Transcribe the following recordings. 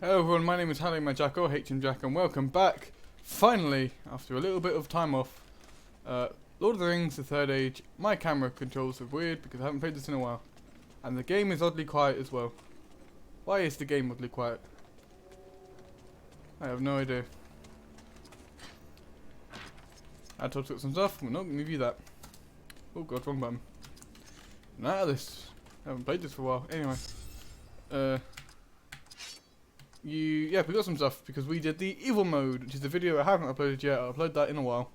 Hello everyone, my name is Harry Jack or HM Jack and welcome back, finally, after a little bit of time off, Lord of the Rings, the Third Age. My camera controls are weird because I haven't played this in a while. And the game is oddly quiet as well. Why is the game oddly quiet? I have no idea. I had to talk some stuff, we're not going to review that. Oh god, wrong button. I'm out of this. I haven't played this for a while. Anyway. We got some stuff because we did the evil mode, which is the video I haven't uploaded yet. I'll upload that in a while.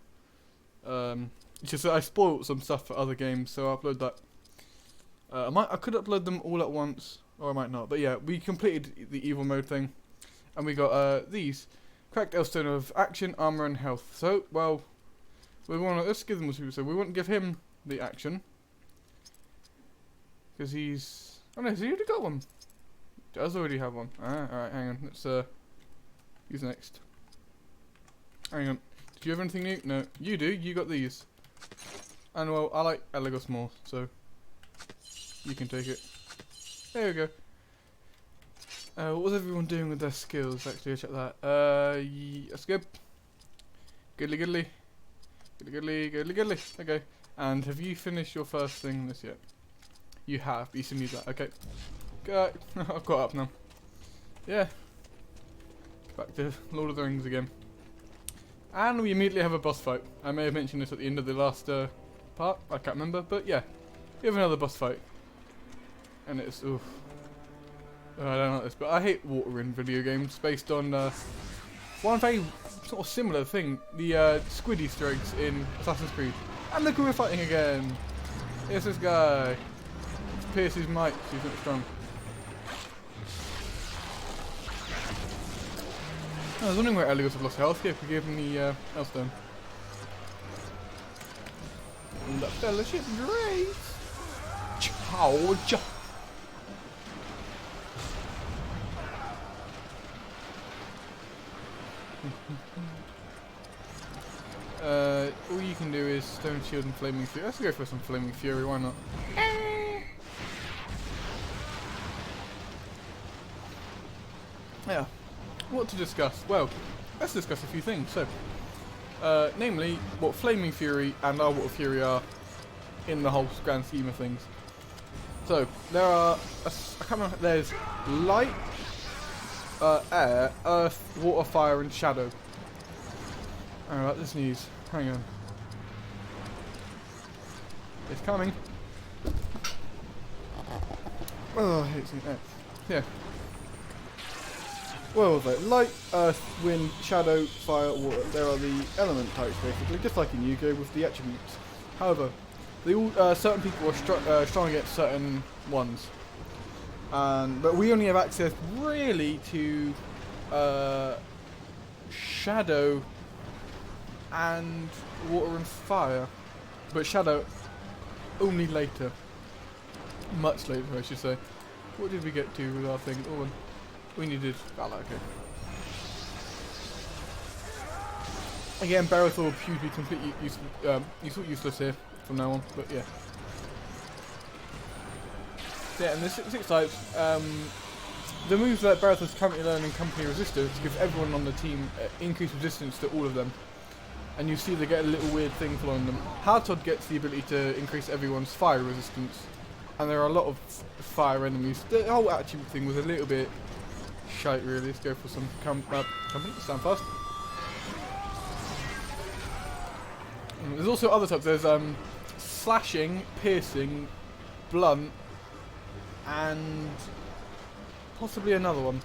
It's just that I spoiled some stuff for other games, so I'll upload that. I could upload them all at once, or I might not. But yeah, we completed the evil mode thing, and we got these cracked Elfstone of action, armor, and health. So let's give them to. So we won't give him the action because he's. Oh no, he already got one. Does already have one. Alright, hang on. Let's who's next? Hang on. Do you have anything new? No. You do, you got these. And well, I like Elagos more, so you can take it. There we go. What was everyone doing with their skills? Actually, check that. That's good. Goodly goodly. Goodly goodly, goodly goodly. Okay. And have you finished your first thing this yet? You have, but you still need that. Okay. I've got up now. Yeah. Back to Lord of the Rings again. And we immediately have a boss fight. I may have mentioned this at the end of the last part. I can't remember. But yeah. We have another boss fight. And it's... oof. Oh, I don't like this. But I hate water in video games. Based on one very sort of similar thing. The Squiddy strikes in Assassin's Creed. And look who we're fighting again. Here's this guy. Let's pierce his mic. He's not strong. I was wondering where Elagos had lost health. Yeah, if we gave him the Elfstone. And that fellowship great! Charge! All you can do is Stone Shield and Flaming Fury. Let's go for some Flaming Fury, why not? Yeah. What to discuss? Well, let's discuss a few things. So, namely, what Flaming Fury and our Water Fury are in the whole grand scheme of things. So, there are, I can't remember, there's light, air, earth, water, fire, and shadow. Alright, this news. Hang on. It's coming. Oh, it's in there. Yeah. Well, light, earth, wind, shadow, fire, water. There are the element types, basically, just like in Yu-Gi-Oh! With the attributes. However, they all, certain people are strong against certain ones, but we only have access really to shadow and water and fire, but shadow only later, much later, I should say. What did we get to with our thing? Oh. We needed Valor, okay. Again, Barathor appears to be completely useless here from now on, but yeah. Yeah, and the six types, the moves that Barathor is currently learning, Company Resistance, gives everyone on the team increased resistance to all of them. And you see they get a little weird thing following them. Hartod gets the ability to increase everyone's fire resistance. And there are a lot of fire enemies. The whole attribute thing was a little bit shite, really. Let's go for some company. Stand fast. There's also other types. There's slashing, piercing, blunt, and possibly another one.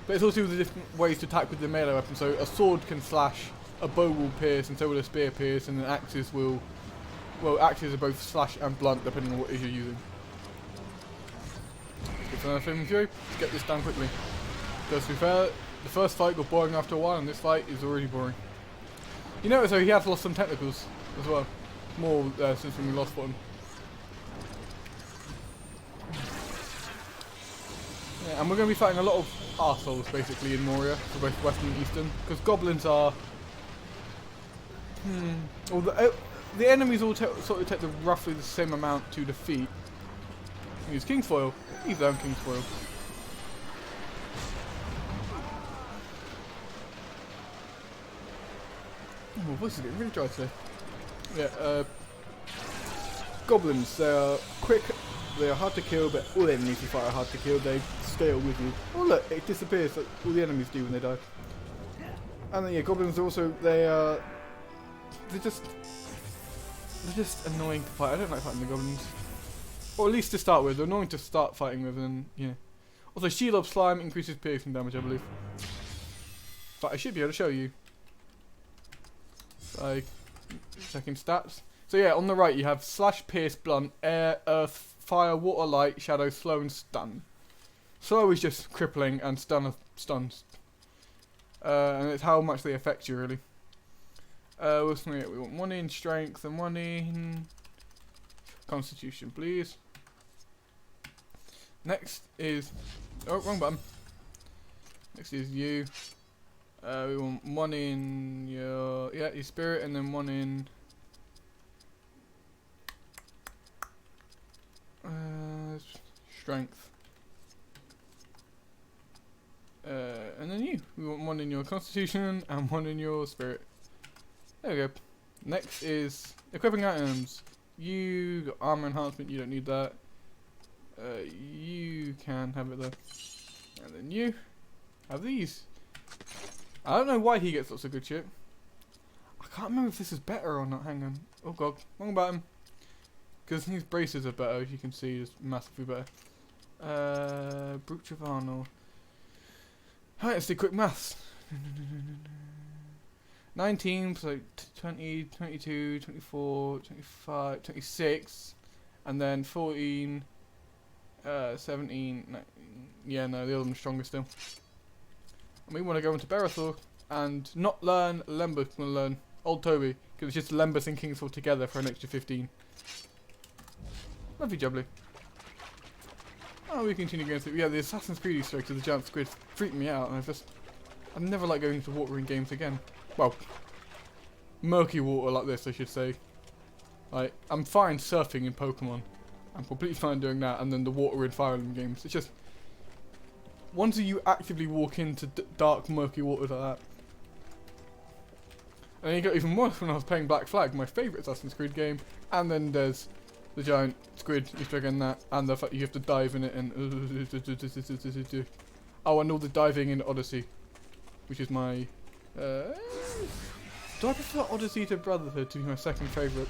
But it's also the different ways to attack with the melee weapon. So a sword can slash, a bow will pierce, and so will a spear pierce, and then axes will. Well, axes are both slash and blunt depending on what it is you're using. Get another Flaming Fury. Let's get this done quickly. Because to be fair, the first fight got boring after a while, and this fight is already boring. You notice though he has lost some technicals as well. More since when we lost one. Yeah, and we're going to be fighting a lot of arseholes basically in Moria, for both Western and Eastern. Because goblins are... Well, the enemies all sort of take roughly the same amount to defeat. Use King's Foil. He's down King's Foil. Oh, my voice is getting really dry today. Yeah, goblins, they are quick, they are hard to kill, but all enemies you fight are hard to kill, they scale with you. Oh look, it disappears like all the enemies do when they die. And then yeah, goblins also, they're just annoying to fight. I don't like fighting the goblins. Or at least to start with, they're annoying to start fighting with, and yeah. Also, Shield of Slime increases piercing damage, I believe. But I should be able to show you. Like, checking stats. So yeah, on the right you have Slash, Pierce, Blunt, Air, Earth, Fire, Water, Light, Shadow, Slow, and Stun. Slow is just crippling, and Stun are stuns. And it's how much they affect you, really. We want 1 in Strength and 1 in Constitution, please. Next is... Oh, wrong button. Next is you. We want 1 in your spirit, and then 1 in strength. And then you. We want 1 in your constitution and 1 in your spirit. There we go. Next is equipping items. You got armor enhancement. You don't need that. You can have it though. And then you have these. I don't know why he gets lots of good shit. I can't remember if this is better or not. Hang on. Oh god, wrong button. Because these braces are better, as you can see, is massively better. Brooch of Arnold. Alright, let's do quick maths. 19, so 20, 22, 24, 25, 26, and then 14, 17, 19, yeah, no, the other one's stronger still. And we want to go into Berethor and not learn Lember, we're going to learn Old Toby, because it's just Lembas and Kings all together for an extra 15. Lovely jubbly. Oh, we continue going through. Yeah, the Assassin's Creed Easter eggs of the giant squid freaked me out, and I've never liked going into water in games again. Well, murky water like this, I should say. Like, I'm fine surfing in Pokemon. I'm completely fine doing that, and then the water in Fire Emblem games. It's just once you actively walk into dark, murky waters like that. And then it got even worse when I was playing Black Flag, my favourite Assassin's Creed game, and then there's the giant squid Easter egg in that, and the fact you have to dive in it, and oh, and all the diving in Odyssey, which is my do I prefer Odyssey to Brotherhood to be my second favourite?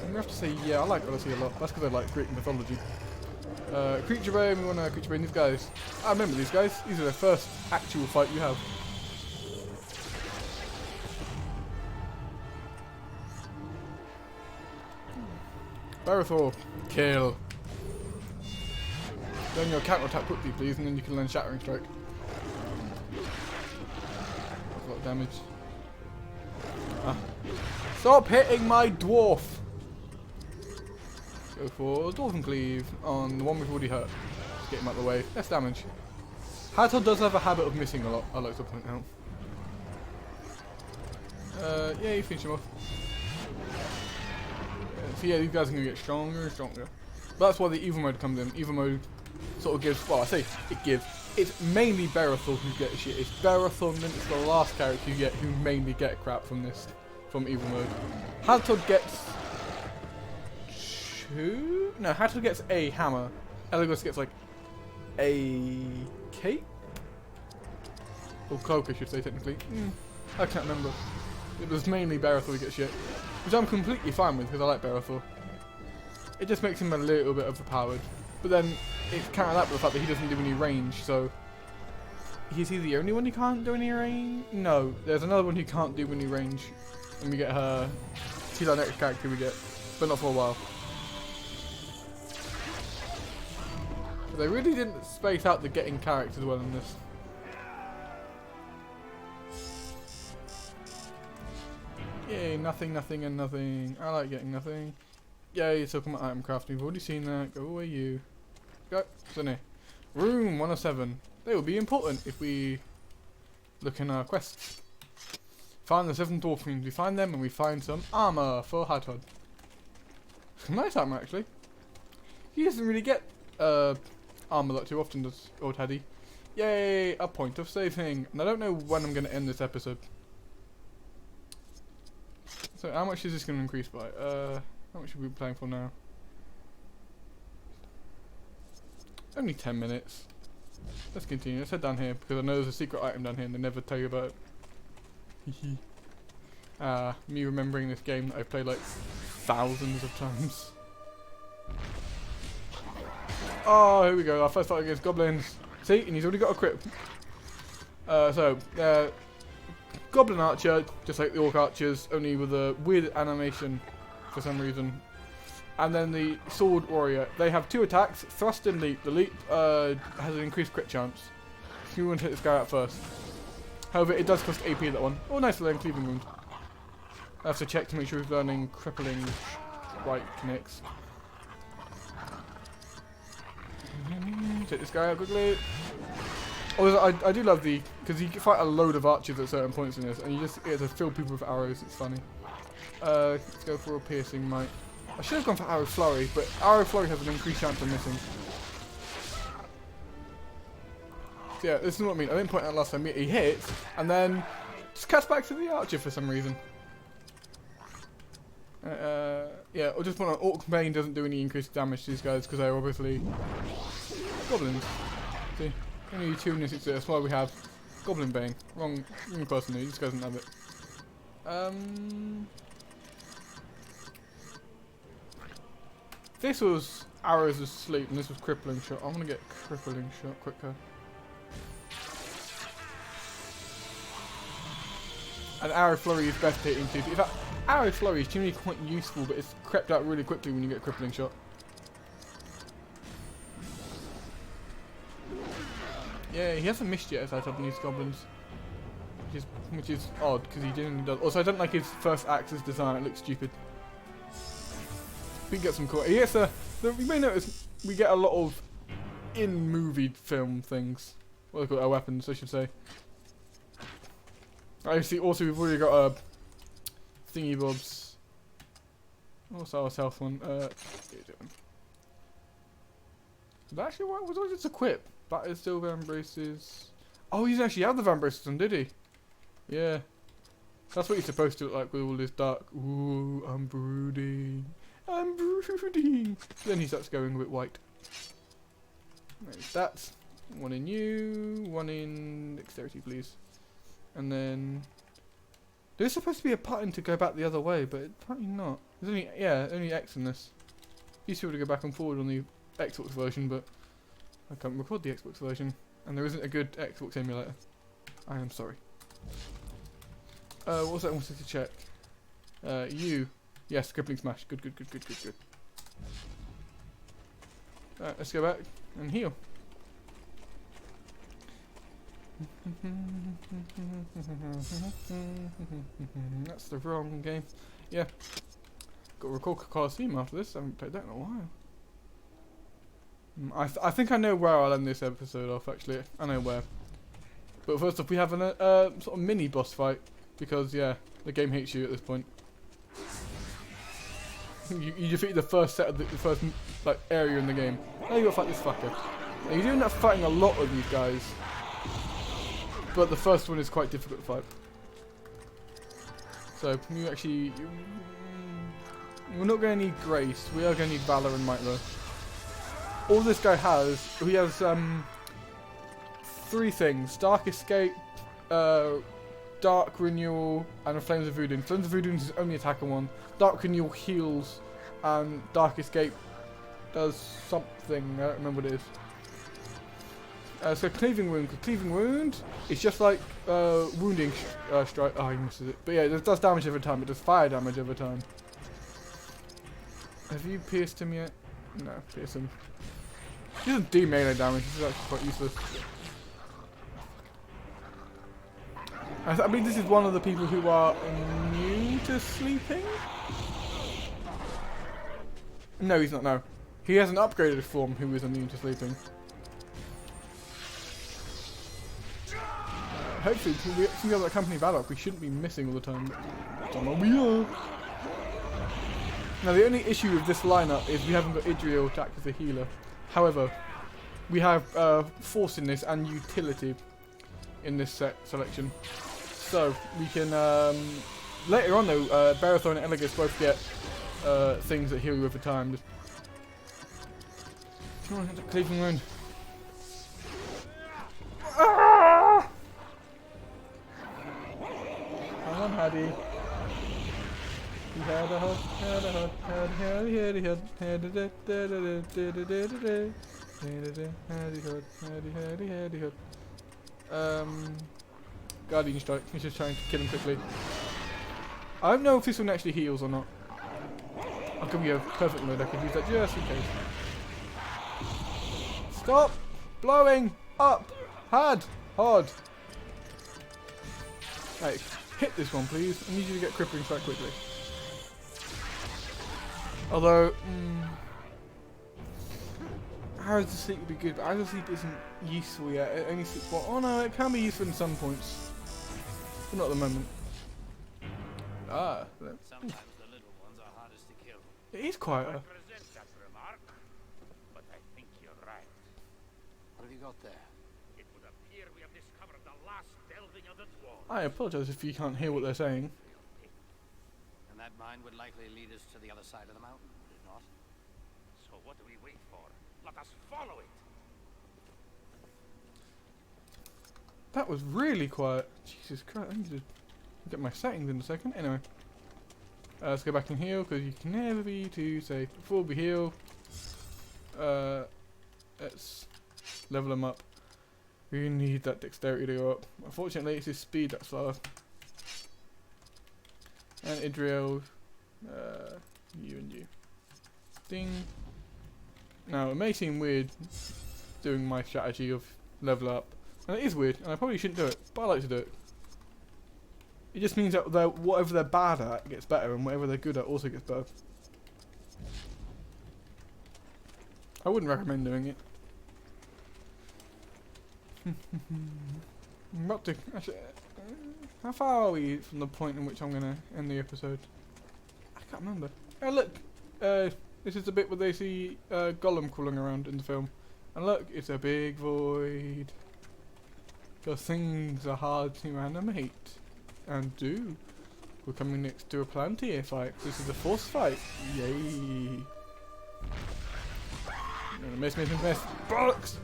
I'm gonna have to say yeah, I like Odyssey a lot. That's because I like Greek mythology. Creature Bane, we want to Creature Bane these guys. I remember these guys. These are the first actual fight you have. Berethor, kill. Then your counter attack quickly, please, and then you can learn Shattering Strike. That's a lot of damage. Ah. Stop hitting my dwarf! Go for Dwarven Cleave on the one we've already hurt. Just get him out of the way. Less damage. Hathor does have a habit of missing a lot, I'd like to point out. Yeah, you finish him off. So yeah, these guys are going to get stronger and stronger. But that's why the evil mode comes in. Evil mode sort of gives, well I say it gives, it's mainly Berethor who gets shit. It's Berethor and then it's the last character you get who mainly get crap from this, from evil mode. Hathor gets two? No, Hathor gets a hammer. Elagos gets like a cape? Or cloak I should say technically. I can't remember. It was mainly Berethor who gets shit. Which I'm completely fine with because I like Berethor. It just makes him a little bit overpowered. But then it's countered that with the fact that he doesn't do any range, so... Is he the only one who can't do any range? No, there's another one who can't do any range. And we get her... She's our next character we get. But not for a while. But they really didn't space out the getting characters well in this. Yay, nothing, nothing, and nothing. I like getting nothing. Yay, you're talking about item crafting. We've already seen that. Go away, you. Go. So near. Room 107. They will be important if we look in our quests. Find the 7 dwarfings. We find them and we find some armor for Hathor. Nice armor, actually. He doesn't really get armor that too often, does old Haddy. Yay, a point of saving. And I don't know when I'm going to end this episode. So how much is this going to increase by? How much are we playing for now? Only 10 minutes. Let's continue. Let's head down here because I know there's a secret item down here and they never tell you about it. Me remembering this game that I've played like thousands of times. Oh, here we go. Our first fight against goblins. See, and he's already got a crit. Goblin archer, just like the orc archers, only with a weird animation for some reason. And then the sword warrior. They have 2 attacks, thrust and leap. The leap has an increased crit chance. So you want to hit this guy out first. However, it does cost AP that one. Oh, nice, learn cleaving wound. I have to check to make sure he's learning crippling right next. Take this guy out quickly. Oh, I do love because you can fight a load of archers at certain points in this, and you just get to fill people with arrows. It's funny. Let's go for a piercing might. I should have gone for arrow flurry, but arrow flurry has an increased chance of missing. So yeah, this is what I mean. I didn't point out last time. He hits, and then just cuts back to the archer for some reason. Yeah, or just when an orc bane doesn't do any increased damage to these guys because they're obviously goblins. See, only 2 in this. That's why we have goblin bane. Wrong person here. This guy doesn't have it. This was arrows of sleep, and this was crippling shot. I'm gonna get crippling shot quicker. And arrow flurry is best hitting too. In fact, arrow flurry is generally quite useful, but it's crept out really quickly when you get a crippling shot. Yeah, he hasn't missed yet as I top these goblins, which is odd because he generally does. Also, I don't like his first axis design. It looks stupid. We can get some cool. He gets you may notice we get a lot of in-movie film things. What are they called? Weapons, I should say. I see. Also, we've already got a thingy bobs. What's our health one? Actually, what was it? Just equip. That is still Vambraces. Oh, he didn't actually have the Vambraces on, did he? Yeah. That's what he's supposed to look like with all this dark. Ooh, I'm brooding. I'm brooding. Then he starts going a bit white. That's 1 in you, 1 in dexterity, please. And then there's supposed to be a button to go back the other way, but apparently not. There's only X in this. Used to be able to go back and forward on the Xbox version, but I can't record the Xbox version, and there isn't a good Xbox emulator. I am sorry. What was that I wanted to check? You. Yes, crippling smash. Good. Alright, let's go back and heal. That's the wrong game. Yeah. Got to record Coliseum after this. I haven't played that in a while. I think I know where I'll end this episode off, actually. I know where. But first off, we have a sort of mini boss fight. Because, yeah, the game hates you at this point. You defeat the first set of the first area in the game. Now you gotta fight this fucker. Now you do end up fighting a lot of these guys. But the first one is quite difficult to fight. So, you actually... We're not going to need grace. We are going to need valor and might though. All this guy has... He has 3 things. Dark Escape, Dark Renewal, and a Flames of Voodoo. Flames of Voodoo is his only attacker one. Dark Renewal heals, and Dark Escape does something. I don't remember what it is. So Cleaving Wound. Cleaving Wound is just like Wounding Strike. Oh, he misses it. But yeah, it does damage every time. It does fire damage every time. Have you pierced him yet? No, pierce him. He doesn't do melee damage. This is actually quite useless. I mean, this is one of the people who are immune to sleeping? No, he's not, no. He has an upgraded form who is immune to sleeping. Hopefully, since we have that company Valok, we shouldn't be missing all the time. But we are. Now, the only issue with this lineup is we haven't got Idriel to act as a healer. However, we have Force in this and Utility in this set selection. So, we can later on though, Barathon and Elegus both get things that heal you over time. Just come on, hit the cleaving wound. Ah! Come on, Haddy. He had a hut, had a hut, had a hut, had a hut, had a hut, had a hut, had a hut. Guardian Strike. He's just trying to kill him quickly. I don't know if this one actually heals or not. I'll give you a perfect mode. I could use that just in case. Stop blowing up. Hard. Hey, hit this one, please. I need you to get crippling strike quickly. Although, Arrows of Sleep would be good, but Arrows of Sleep isn't useful yet. It only sleeps one. Oh no, it can be useful in some points, but not at the moment. Ah, sometimes the little ones are hardest to kill. It is quieter. I resent that remark, but I think you're right. What have you got there? It would appear we have discovered the last delving of the dwarves. I apologise if you can't hear what they're saying. And that mine would likely lead us to the other side of the mountain, would it not? So what do we wait for? Let us follow it. That was really quiet. Jesus Christ, I need to get my settings in a second. Anyway, let's go back and heal, because you can never be too safe. Before we heal, let's level them up. We need that dexterity to go up. Unfortunately, it's his speed that's slower. And Idriel, you and you. Ding. Now, it may seem weird doing my strategy of level up. And it is weird, and I probably shouldn't do it, but I like to do it. It just means that whatever they're bad at gets better, and whatever they're good at also gets better. I wouldn't recommend doing it. I'm about to... Actually, how far are we from the point in which I'm going to end the episode? I can't remember. Oh look! This is the bit where they see Gollum crawling around in the film. And look, it's a big void. Because things are hard to animate. And do. We're coming next to a Plantier fight. This is a force fight. Yay. Miss. Bollocks!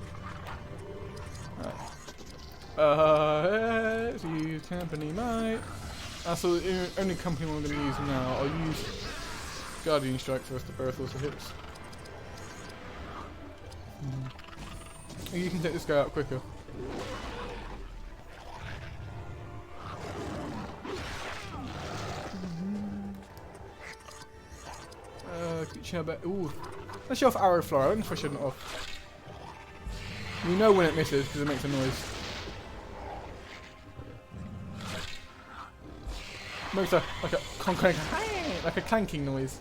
Let's use Company Might. That's the only company I'm going to use now. I'll use Guardian Strike for the rest of Earth also hits. You can take this guy out quicker. Ooh. Let's show off Arrow Flower. I don't know if I shouldn't off. You know when it misses because it makes a noise. Makes a like a clanking noise.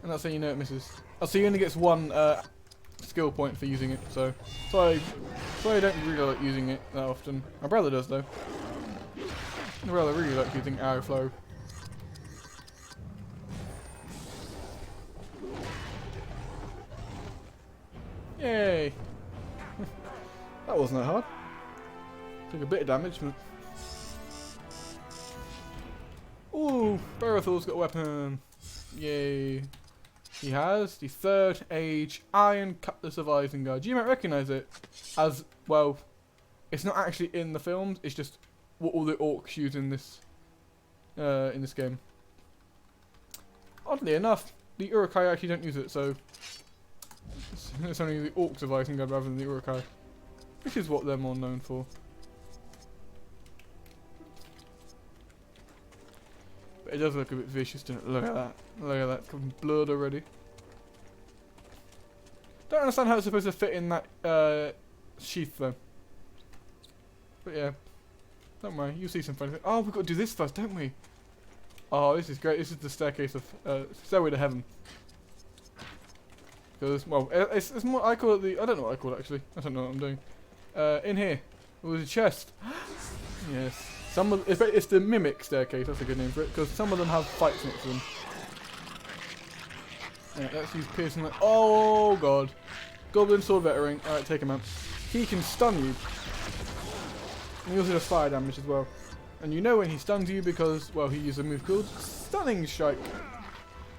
And that's how you know it misses. Oh, so he only gets one skill point for using it, so I don't really like using it that often. My brother does though. My brother really likes using Arrow Flow. Yay! That wasn't that hard. Took a bit of damage, but... Ooh! Barathor's got a weapon! Yay! He has the 3rd Age Iron Cutlass of Isengard. You might recognise it as, well, it's not actually in the films, it's just what all the orcs use in this game. Oddly enough, the Uruk-hai actually don't use it, so it's only the orcs of Isengard rather than the Uruk-hai, which is what they're more known for. But it does look a bit vicious, doesn't it? Look at that. Look at that. It's coming blood already. Don't understand how it's supposed to fit in that sheath though. But yeah. Don't worry, you'll see some funny things. Oh, we've got to do this first, don't we? Oh, this is great. This is the staircase of stairway to heaven. Because, well, it's more, I call it the, I don't know what I call it actually. I don't know what I'm doing. In here, there's a chest. Yes. It's the mimic staircase, that's a good name for it, because some of them have fights next to them. Yeah, let's use piercing like, oh god. Goblin sword veteran, alright, take him out. He can stun you. And he also does fire damage as well. And you know when he stuns you because, well, he used a move called Stunning Strike.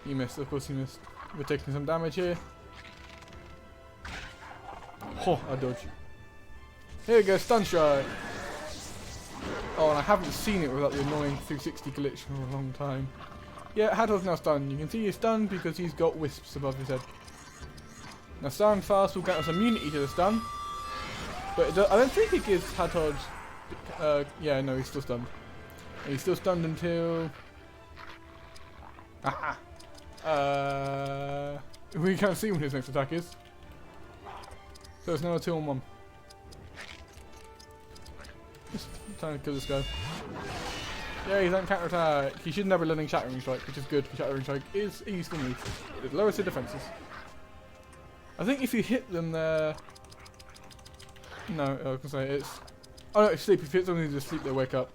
He missed, of course he missed. We're taking some damage here. Oh, I dodge. Here we go, Stun Strike. Oh, and I haven't seen it without the annoying 360 glitch for a long time. Yeah, Haddo's now stunned. You can see he's stunned because he's got wisps above his head. Now, Stun Fast will grant us immunity to the stun. But I don't think it gives Hadod... yeah, no, he's still stunned. And he's still stunned until... Aha! We can't see when his next attack is. So it's now a 2-on-1. Just trying to kill this guy. Yeah, he's on counter attack. He shouldn't have a learning Shattering Strike, which is good. Shattering Strike is a useful move. It lowers the defenses. I think if you hit them there... No, I was going to say it's... Oh no, sleep. If you hit them in sleep, they wake up.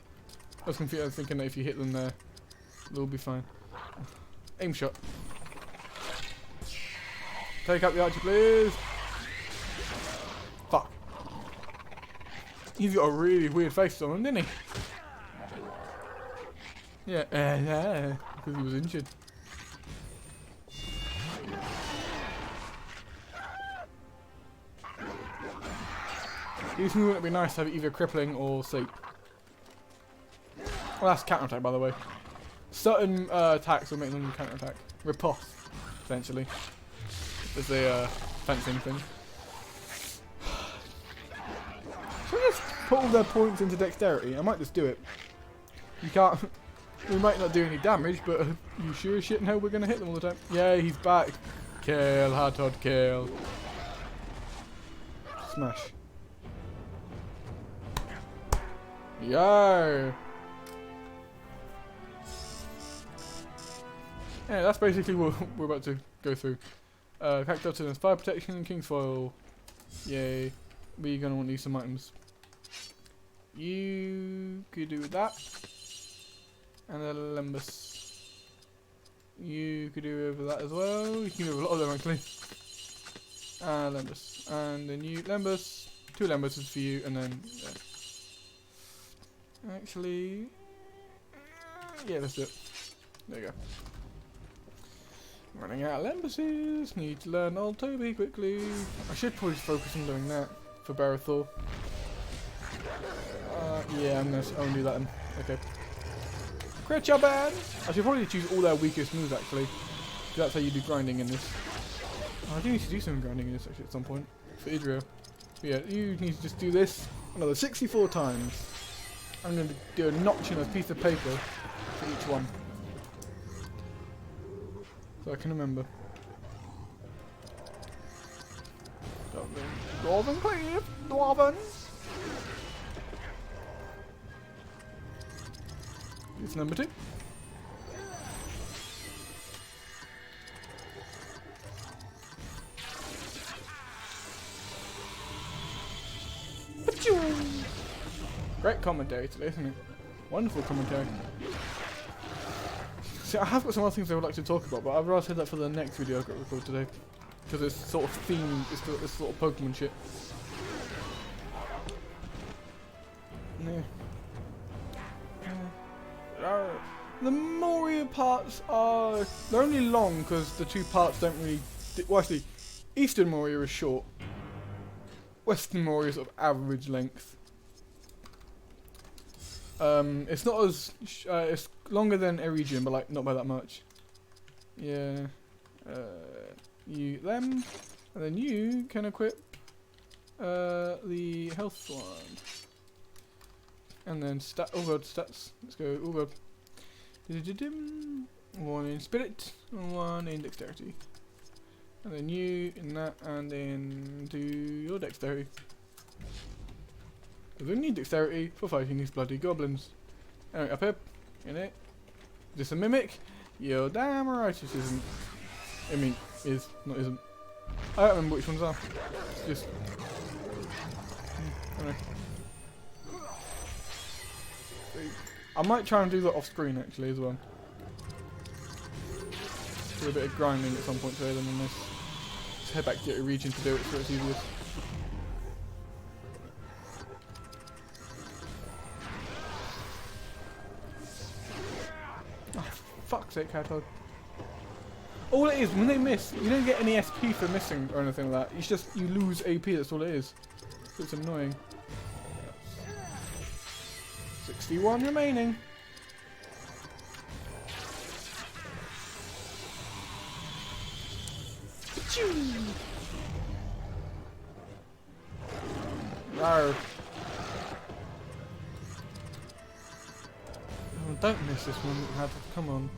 I was confused. I was thinking that if you hit them there, they'll be fine. Aim shot. Take out the archer, please. Fuck. He's got a really weird face on him, didn't he? Yeah, yeah, because he was injured. These moves would be nice to have either crippling or sleep. Well, that's counter attack, by the way. Certain attacks will make them counter attack. Riposte, essentially. There's a fencing thing. Should I just put all their points into dexterity? I might just do it. You can't. We might not do any damage, but you sure as shit know we're gonna hit them all the time. Yeah, he's back. Kill, Hatod, kill. Smash. Yo! Yeah, that's basically what we're about to go through. Cactus and fire protection and king's foil. Yay. We're gonna want to use some items. You could do with that. And a Lembus. You could do over that as well. You can do a lot of them actually. And Lembus. And then you Lembus. 2 Lembuses for you, and then yeah. Actually, yeah, let's do it. There you go. Running out of Lembuses. Need to learn Old Toby quickly. I should probably focus on doing that for Barathor. Yeah, I'm gonna only do that then. Okay. Crit your band! I should probably choose all their weakest moves actually. Because that's how you do grinding in this. Oh, I do need to do some grinding in this actually at some point. For Idrio. But yeah, you need to just do this another 64 times. I'm going to do a notch in a piece of paper for each one. So I can remember. Dwarven cleave! Dwarven! It's number 2. Great commentary today, isn't it? Wonderful commentary. See, I have got some other things I would like to talk about, but I'd rather save that for the next video I've got to record today. Because it's sort of themed, it's sort of Pokemon shit. Yeah. The Moria parts are... They're only long because the 2 parts don't really... Well, actually, Eastern Moria is short. Western Moria is of average length. It's not as... it's longer than Eregion, but like not by that much. Yeah. You them, and then you can equip the health one. And then stat. Oh god, stats. Let's go. Oh god. 1 in spirit, 1 in dexterity. And then you in that, and then do your dexterity. Because we need dexterity for fighting these bloody goblins. Anyway, up here, in it. Is this a mimic? You're damn right it isn't. I mean, is, not isn't. I don't remember which ones are. It's just... Anyway. I might try and do that off screen actually as well. Do a bit of grinding at some point today then on this. Just head back to the region to do it so it's easier. fuck's sake, Cathode. All it is, when they miss, you don't get any SP for missing or anything like that. It's just, you lose AP, that's all it is. So it's annoying. 61 remaining. No. Oh, don't miss this one. Come on.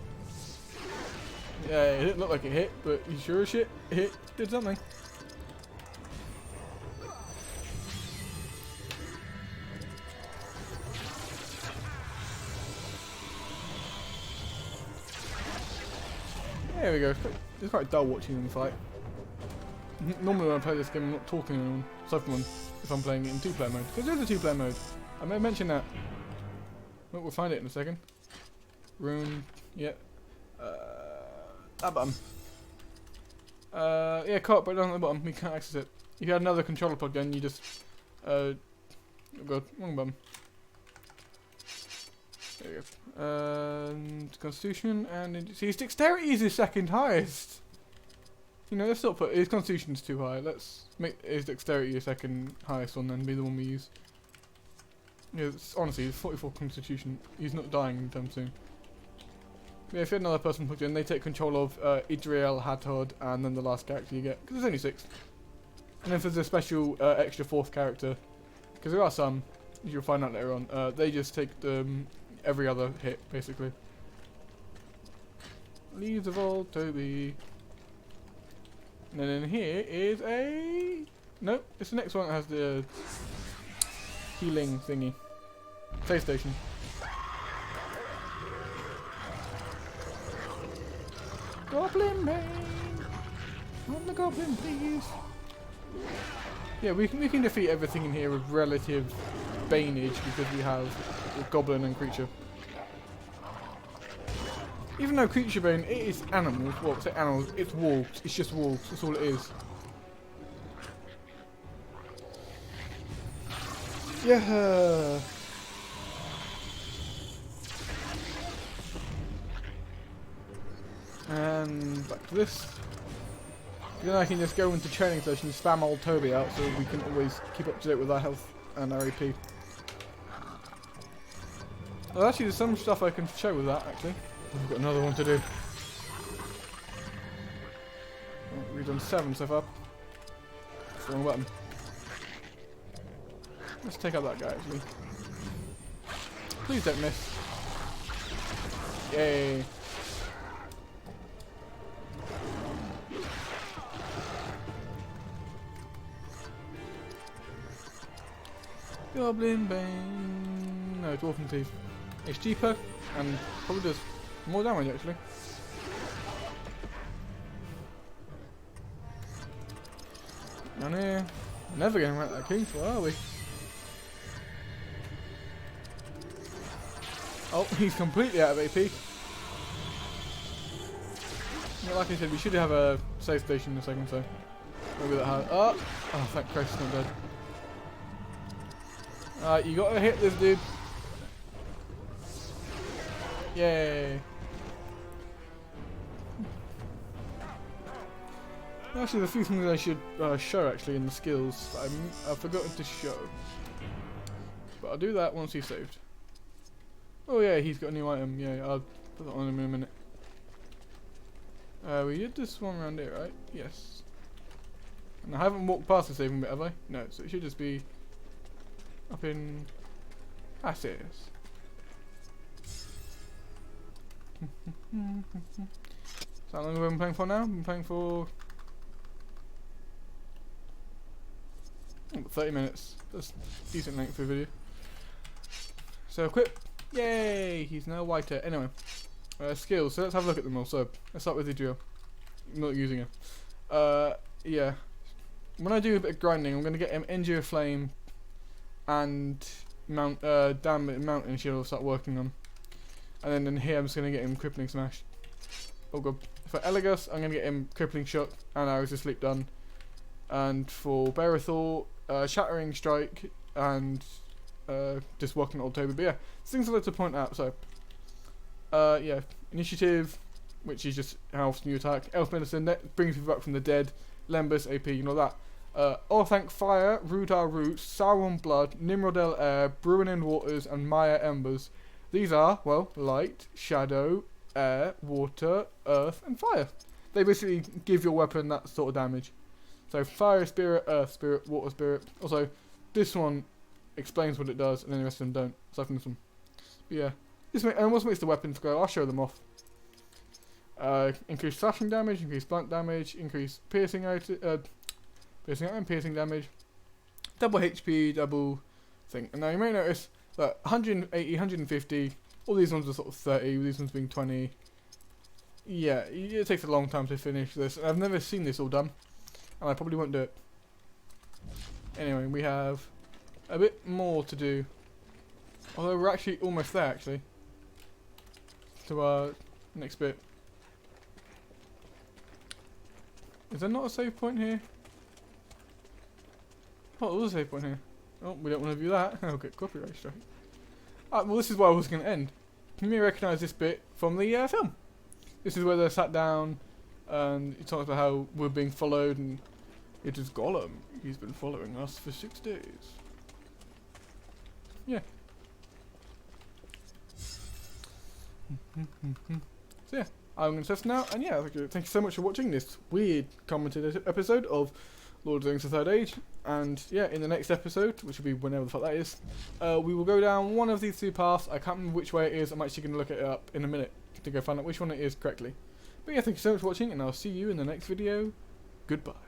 Yeah, it didn't look like it hit, but you sure as shit hit. Did something. There we go. It's quite dull watching them fight. Normally when I play this game I'm not talking to anyone, aside from if I'm playing it in 2-player mode. Because there's a 2-player mode. I may mention that. Well, we'll find it in a second. Rune, yeah. That button. Yeah, co-op, but down at the bottom, we can't access it. If you had another controller plugged in, you just, oh god, wrong button. There we go. Constitution, and see, his dexterity is his second highest. You know, let's not put his constitution's too high. Let's make his dexterity your second highest one, then be the one we use. Yeah, honestly, it's 44 constitution. He's not dying anytime soon. Yeah, if you had another person plugged in, they take control of Idriel, Hadhod, and then the last character you get. Because there's only 6. And if there's a special extra 4th character, because there are some, you'll find out later on, they just take every other hit, basically. Leaves of old Toby. And then in here is a... Nope, it's the next one that has the healing thingy. Save station. Goblin Bane! On the Goblin, please! Yeah, we can defeat everything in here with relative baneage because we have Goblin and Creature. Even though Creature Bane, it is animals, well, say animals, it's wolves, it's just wolves, that's all it is. Yeah. And back to this. Then I can just go into training session, spam old Toby out so we can always keep up to date with our health and our AP. Well, actually there's some stuff I can show with that actually. We've got another one to do. Oh, we've done 7 so far. It's the wrong button. Let's take out that guy actually. Please don't miss. Yay. Goblin Bane. No, Dwarfen Thief. It's cheaper and probably does more damage actually. Down here. Never getting right that king, where are we? Oh, he's completely out of AP. Yeah, like I said, we should have a save station in a second, so maybe that hard. Oh, thank Christ, he's not dead. Alright, you gotta hit this dude. Yay. Actually, there's a few things I should show actually in the skills that I've forgotten to show. But I'll do that once he's saved. Oh yeah, he's got a new item. Yeah, I'll put that on him in a minute. We did this one around here, right? Yes. And I haven't walked past the saving bit, have I? No, so it should just be up in... I see it is. So how long have I been playing for now? I've been playing for 30 minutes. That's a decent length for a video. So equip. Yay! He's now whiter. Anyway. Skills. So let's have a look at them all. So let's start with the drill. I'm not using it. Yeah. When I do a bit of grinding, I'm going to get him Endure Flame and Mountain Shield I'll start working on. And then in here I'm just going to get him Crippling Smash. Oh god. For Elegus, I'm going to get him Crippling Shot and Arrows of Sleep done. And for Berethor, Shattering Strike and just working on Old Toby. But yeah, things I'd like to point out. So Yeah, initiative, which is just how often you attack. Elf medicine, that brings people back from the dead. Lembus, AP, you know that. Orthanc Fire, Rudar Roots, Sauron Blood, Nimrodel Air, Bruinen Waters, and Maya Embers. These are, well, light, shadow, air, water, earth, and fire. They basically give your weapon that sort of damage. So fire spirit, earth spirit, water spirit. Also, this one explains what it does, and then the rest of them don't. Aside from this one. But yeah, this almost makes the weapons go. I'll show them off. Increase slashing damage, increase blunt damage, increase piercing and piercing damage, double HP, double thing. And now you may notice that 180, 150, all these ones are sort of 30, these ones being 20. Yeah, it takes a long time to finish this. I've never seen this all done, and I probably won't do it. Anyway, we have a bit more to do. Although we're actually almost there, actually. To our next bit. Is there not a save point here? Oh, there's a save point here. Oh, we don't want to view that. I'll get copyright strike. Well, this is where I was going to end. You may recognise this bit from the film. This is where they're sat down and it talks about how we're being followed, and it is Gollum. He's been following us for 6 days. Yeah. So yeah, I'm going to test now, and yeah, thank you so much for watching this weird commented episode of Lord of the Rings: The Third Age. And yeah, in the next episode, which will be whenever the fuck that is, we will go down one of these 2 paths. I can't remember which way it is. I'm actually going to look it up in a minute to go find out which one it is correctly. But yeah, thank you so much for watching, and I'll see you in the next video. Goodbye.